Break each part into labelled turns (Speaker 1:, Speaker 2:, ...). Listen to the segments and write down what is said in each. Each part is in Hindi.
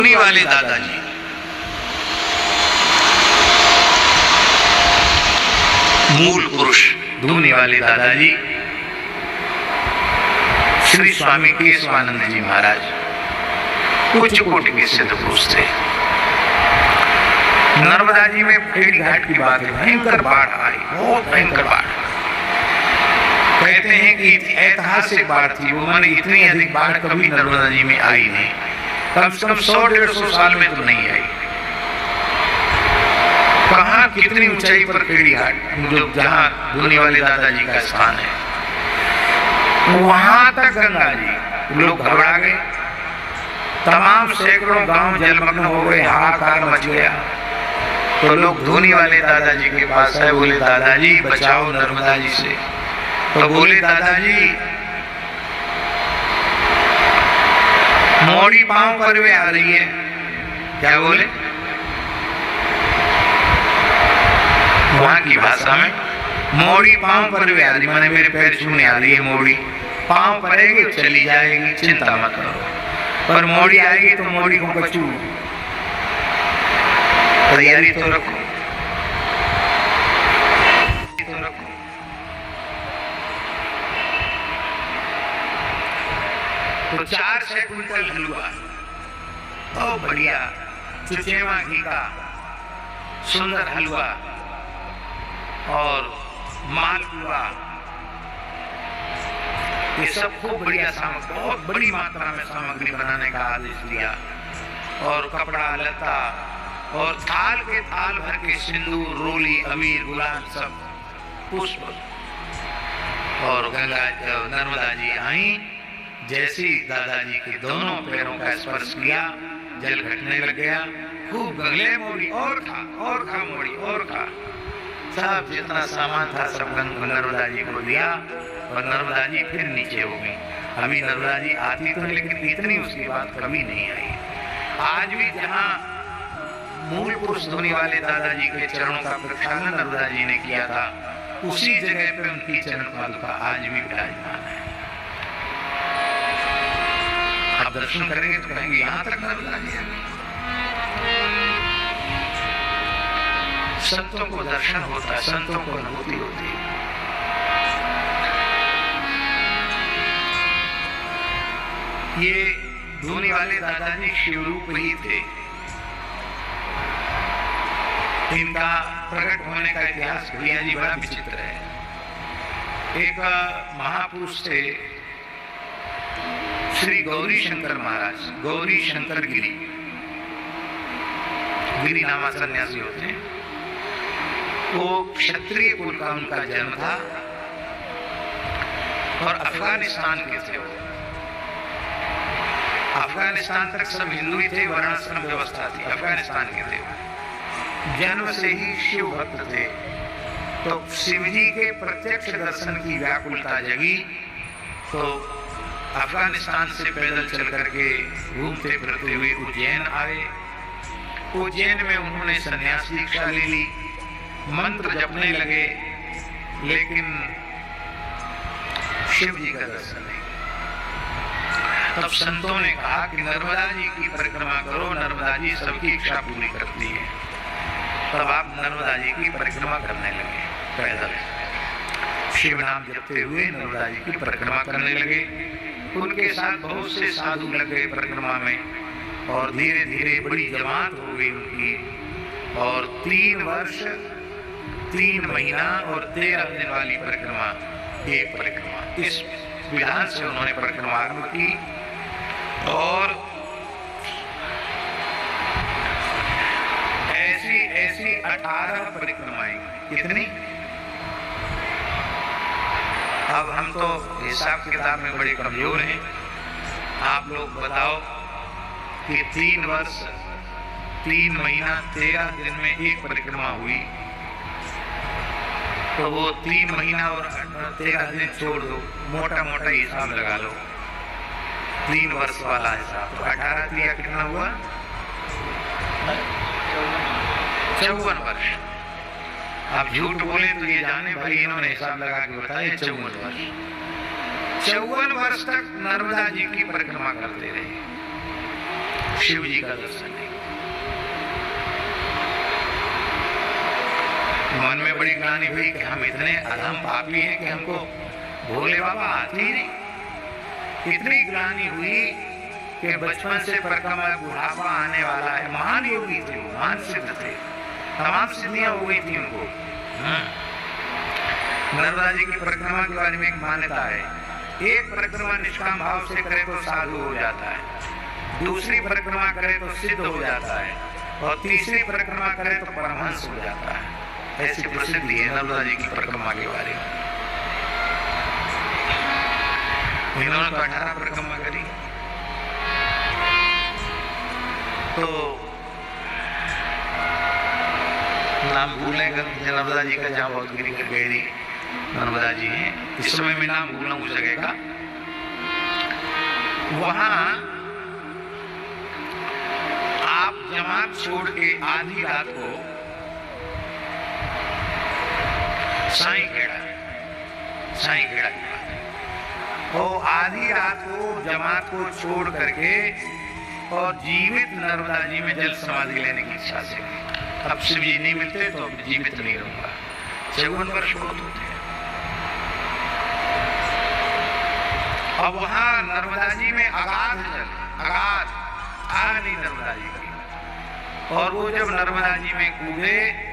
Speaker 1: धूनी वाले दादाजी मूल पुरुष धूनी वाले दादाजी श्री स्वामी केशवानंद जी महाराज उच्च कोटि के सिद्ध पुरुष थे। नर्मदा जी में भेड़ी घाट की बात है, भयंकर बाढ़ आई, बहुत भयंकर बाढ़। कहते हैं कि ऐतिहासिक बाढ़ थी वो, माने इतनी अधिक बाढ़ कभी नर्मदा जी में आई नहीं, कम से कम 100-150 साल में तो नहीं आई। कहाँ कितनी ऊंचाई पर खेड़ी घाट, जो जहाँ धूनी वाले दादाजी का स्थान है, वहां तक गंगा जी, लोग घबरा गए, तमाम सैकड़ों गांव जलमग्न हो गए, हाहाकार मच गया। तो लोग धूनी वाले दादाजी के पास आए, बोले दादाजी बचाओ नर्मदा जी से। तो बोले दादाजी मोड़ी पांव पर वे आ रही है। क्या बोले? वहां की भाषा में मोड़ी पांव पर वे आ रही, माने मेरे पैर छूने आ रही है। मोड़ी पांव पर आएगी चली जाएगी, चिंता मत करो, पर मोड़ी आएगी तो मोड़ी को कचू तैयारी तो रखो, तो 4-6 क्विंटल हलवा, बहुत बढ़िया चुचेवा घी का सुंदर हलवा और मालपुआ, ये सब खूब बढ़िया सामग्री, बहुत बड़ी मात्रा में सामग्री बनाने का आदेश दिया। और कपड़ा लता और थाल के थाल भर के सिंदूर, रोली, अबीर, गुलाल, सब पुष्प। और गंगा नर्मदा जी आई, जैसे दादाजी के दोनों पैरों का स्पर्श किया, जल घटने लग गया। खूब गंगले मोड़ी, और खा मोड़ी, और खा। सब जितना सामान था सब नर्मदा जी को दिया और नर्मदा जी फिर नीचे हो गई। अभी नर्मदा जी आती तो, लेकिन इतनी उसकी बात कभी नहीं आई। आज भी जहाँ मूल पुरुष धूनी वाले दादाजी के चरणों का प्रक्षालन नर्मदा जी ने किया था, उसी जगह पे उनकी चरण पादुका आज भी विराजमान है। आप दर्शन करेंगे तो कहेंगे यहाँ तक नर्मदा जी है। संतों को दर्शन होता है, संतों को अनुभूति होती है। ये धूनी वाले दादाजी शिवरूप ही थे। इनका प्रकट होने का इतिहास भैया जी बड़ा विचित्र है। एक महापुरुष थे श्री गौरी शंकर महाराज, गौरी शंकर गिरी, गिरी नामा सन्यासी होते हैं। वो क्षत्रिय कुल का उनका जन्म था और अफगानिस्तान के थे। अफगानिस्तान तक सब हिंदू ही थे, वर्णाश्रम व्यवस्था थी, अफगानिस्तान के थे। जन्म से ही शिव भक्त थे। तो शिव जी के प्रत्यक्ष दर्शन की व्याकुलता जगी, तो अफगानिस्तान से पैदल चल करके घूमते फिरते हुए उज्जैन आए। उज्जैन में उन्होंने संन्यास दीक्षा ले ली, मंत्र जपने लगे, लेकिन शिव जी का दर्शन नहीं। तब संतों ने कहा कि नर्मदा जी की परिक्रमा करो, नर्मदा जी सबकी इच्छा पूरी करती है। तब आप नर्मदा जी की परिक्रमा करने लगे, पैदल शिव नाम जपते हुए नर्मदा जी की परिक्रमा करने लगे। उनके साथ बहुत से साधु लग गए परिक्रमा में, और धीरे धीरे बड़ी जमात हो गई उनकी। और 3 वर्ष 3 महीना और 13 दिन वाली परिक्रमा, एक परिक्रमा, इस विधान से उन्होंने परिक्रमा आरंभ की। और ऐसी 18 परिक्रमाएं। कितनी? अब हम तो हिसाब किताब में बड़े कमजोर हैं। आप लोग बताओ कि 3 वर्ष 3 महीना 13 दिन में एक परिक्रमा हुई, तो वो 3 महीना और 13 दिन छोड़ दो, मोटा मोटा हिसाब लगा लो, 3 वर्ष वाला हिसाब, तो 18 क्रिया कितना हुआ? 54 वर्ष। आप झूठ बोले तो ये जाने भाई, इन्होंने हिसाब लगा के बताया 54 वर्ष। 54 वर्ष तक नर्मदा जी की परिक्रमा करते रहे। शिव जी का दर्शन नहीं। मन में बड़ी ग्लानि हुई कि हम इतने अधम पापी हैं कि हमको भोले बाबा आते ही नहीं। इतनी ग्लानि हुई कि बचपन से परिक्रमा बुढ़ापा आने वाला है। महान योगी थे, महान सिद्ध थे, तमाम सिद्धियां हो गई थी उनको। नर्मदा जी की परिक्रमा के बारे में एक मान्यता है, एक परिक्रमा निष्काम भाव से करे तो साधु हो जाता है, दूसरी परिक्रमा करे तो सिद्ध हो जाता है, और तीसरी परिक्रमा करे तो परमहंस हो जाता है। ऐसी प्रसिद्धि है नर्मदा जी की परिक्रमा के बारे में। इन्होंने तो 18 परिक्रमा करी। तो नाम भूलेगा नर्मदा जी का, जहाँ बहुत गिरी कर गहरी नर्मदा जी हैं, इस समय मैं नाम भूलना उस जगह का। वहां आप जमात छोड़ के आधी रात को साईं खेड़ा और आधी रात को जमात को छोड़ करके और जीवित नर्मदा जी में जल समाधि लेने की इच्छा से, अब शिव जी नहीं मिलते तो अब जीवित नहीं रहूंगा। 54 वर्ष बहुत होते हैं। अब वहां नर्मदा जी में अगाध जल, अगाध आग नहीं नर्मदा जी की, और वो जब नर्मदा जी में कूदे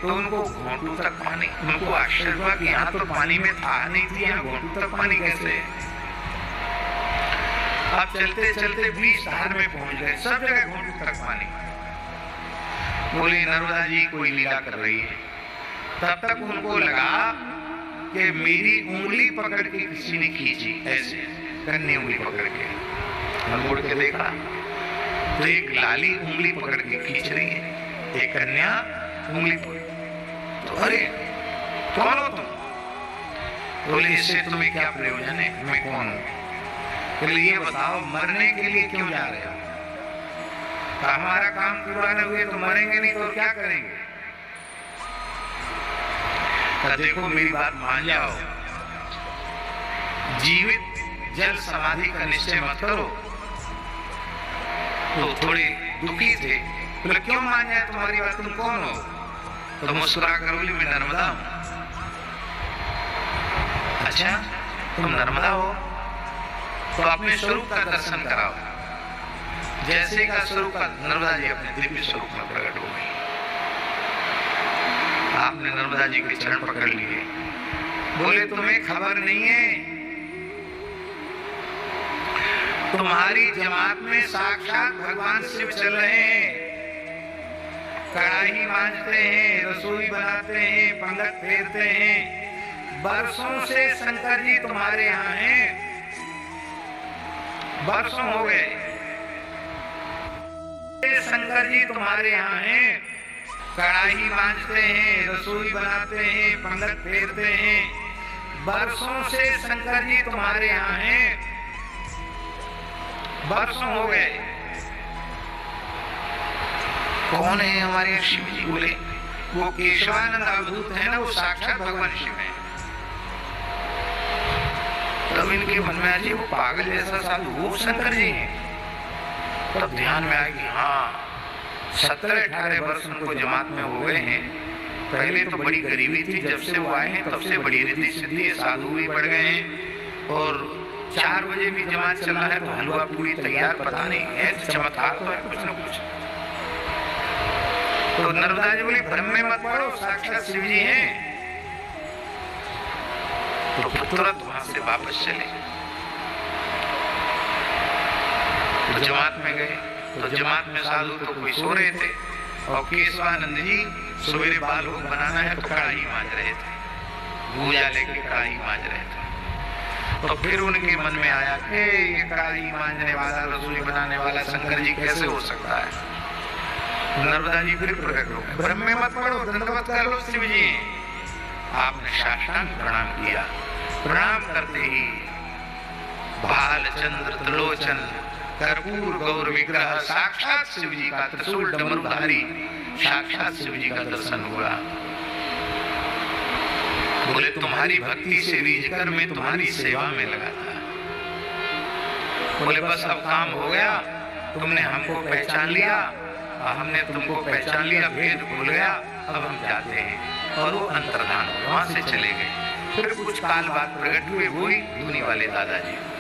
Speaker 1: तो उनको घोंटू तक पानी, उनको आश्चर्य हुआ कि यहाँ तो पानी में था नहीं थी, यहाँ घोंटू तक पानी कैसे। अब चलते चलते 20 धार में पहुंच गए, सब जगह घोंटू तक पानी। बोले नर्मदा जी कोई लीला कर रही है। तब तक उनको लगा कि मेरी उंगली पकड़ के किसी ने खींची, ऐसे कन्नी उंगली पकड़ के। मुड़ के देखा तो एक लाली उंगली पकड़ के खींच रही है, एक कन्या उंगली पकड़। तो अरे कौन हो तुम? बोले इससे तुम्हें क्या प्रयोजन है, मैं कौन हूं? बोले ये बताओ मरने के लिए क्यों जा रहे हो? हमारा काम पूरा न हुए तो मरेंगे नहीं तो क्या करेंगे? तो देखो मेरी बात मान जाओ, जीवित जल समाधि का निश्चय मत करो। तो थोड़े दुखी थे, बोले क्यों मान जाए तुम्हारी बात, तुम कौन हो? तो मुस्कुरा कर बोली मैं नर्मदा हूं। अच्छा तुम नर्मदा हो तो अपने स्वरूप का दर्शन कराओ। जैसे का स्वरूप का नर्मदा जी अपने दिव्य स्वरूप में प्रकट हो गई। आपने नर्मदा जी के चरण पकड़ लिए। बोले तुम्हें खबर नहीं है, तुम्हारी जमात में साक्षात भगवान शिव चल रहे हैं। कढ़ाई मांजते हैं, रसोई बनाते हैं, पंगत फेरते हैं। बरसों से शंकर जी तुम्हारे यहाँ हैं, बरसों हो गए शंकर जी तुम्हारे यहाँ हैं। कढ़ाई मांजते हैं, रसोई बनाते हैं, पंगत फेरते हैं। बरसों से शंकर जी तुम्हारे यहाँ हैं, बरसों हो गए। कौन है हमारे शिव जी? बोले वो केशवानंद अवधूत है ना, वो साक्षात भगवान शिव है। तब इनके मन में आजी वो पागल जैसा साधु वो शंकर जी हैं। तब ध्यान में आया कि हाँ 17-18 वर्ष उनको जमात में हो गए हैं। पहले तो बड़ी गरीबी थी, जब से वो आए हैं तब से बड़ी रिद्धि सिद्धि, साधु भी बढ़ गए हैं। और 4 बजे भी जमात चल रहा है तो हलवा पूरी तैयार, पता नहीं है चमत्कार तो है कुछ न कुछ। तो नर्मदा जी बोली भ्रम में मत पड़ो, साक्षात शिव जी हैं। तो तुरंत वहां से वापस चले। तो जमात में गए तो जमात में साधु तो कोई सो रहे थे और केशवानंद जी सवेरे बाल को बनाना है तो कढ़ाई मांज रहे थे, भूजा लेके कढ़ाई मांज रहे थे। तो फिर उनके मन में आया कि ये कढ़ाई मांजने वाला, रसोई बनाने वाला शंकर जी कैसे हो सकता है? नर्मदा जी फिर प्रकट हो गए। भ्रम में मत पड़ो, दंडवत कर लो शिव जी। आपने साष्टांग प्रणाम किया। प्रणाम करते ही बाल चंद्र त्रिलोचन कर्पूर गौर विग्रह साक्षात शिव जी का त्रिशूल डमरुधारी साक्षात शिव जी का दर्शन हुआ। बोले तुम्हारी भक्ति से रीझकर मैं तुम्हारी सेवा में लगा था। बोले बस अब काम हो गया, तुमने हमको पहचान लिया और हमने तुमको पहचान लिया, भेद भूल गया, अब हम जाते हैं। और वो अंतर्धान हो, वहां से चले गए। फिर कुछ काल बाद प्रकट हुए वही धुनी वाले दादाजी।